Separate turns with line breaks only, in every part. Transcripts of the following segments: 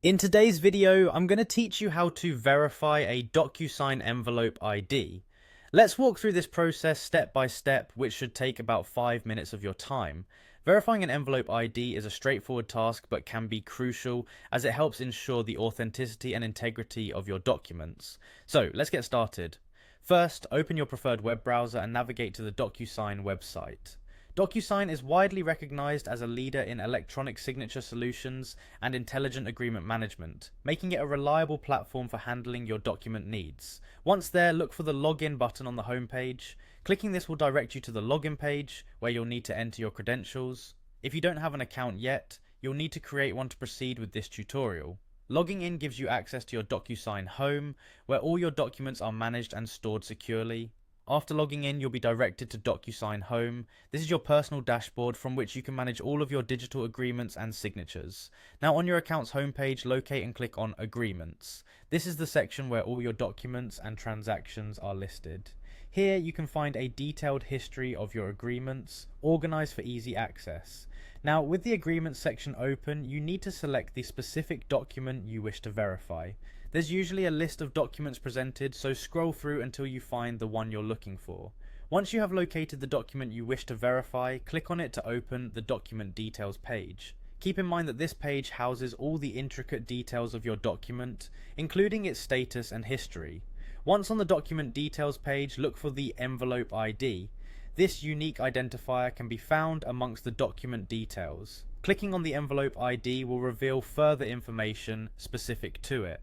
In today's video, I'm going to teach you how to verify a Docusign envelope ID. Let's walk through this process step by step, which should take about 5 minutes of your time. Verifying an envelope ID is a straightforward task but can be crucial as it helps ensure the authenticity and integrity of your documents. So let's get started. First, open your preferred web browser and navigate to the Docusign website. Docusign is widely recognized as a leader in electronic signature solutions and intelligent agreement management, making it a reliable platform for handling your document needs. Once there, look for the login button on the homepage. Clicking this will direct you to the login page, where you'll need to enter your credentials. If you don't have an account yet, you'll need to create one to proceed with this tutorial. Logging in gives you access to your Docusign home, where all your documents are managed and stored securely. After logging in, you'll be directed to Docusign Home. This is your personal dashboard from which you can manage all of your digital agreements and signatures. Now on your account's homepage, locate and click on Agreements. This is the section where all your documents and transactions are listed. Here you can find a detailed history of your agreements, organized for easy access. Now with the Agreements section open, you need to select the specific document you wish to verify. There's usually a list of documents presented, so scroll through until you find the one you're looking for. Once you have located the document you wish to verify, click on it to open the Document Details page. Keep in mind that this page houses all the intricate details of your document, including its status and history. Once on the Document Details page, look for the Envelope ID. This unique identifier can be found amongst the document details. Clicking on the Envelope ID will reveal further information specific to it.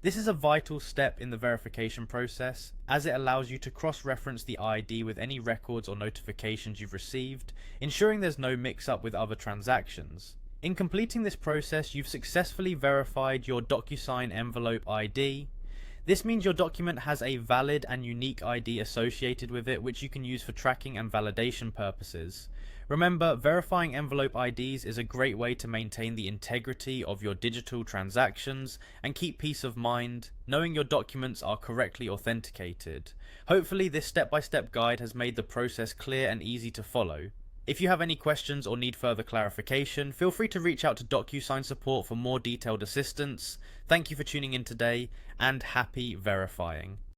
This is a vital step in the verification process, as it allows you to cross-reference the ID with any records or notifications you've received, ensuring there's no mix-up with other transactions. In completing this process, you've successfully verified your Docusign envelope ID. This means your document has a valid and unique ID associated with it, which you can use for tracking and validation purposes. Remember, verifying envelope IDs is a great way to maintain the integrity of your digital transactions and keep peace of mind, knowing your documents are correctly authenticated. Hopefully this step-by-step guide has made the process clear and easy to follow. If you have any questions or need further clarification, feel free to reach out to Docusign support for more detailed assistance. Thank you for tuning in today, and happy verifying.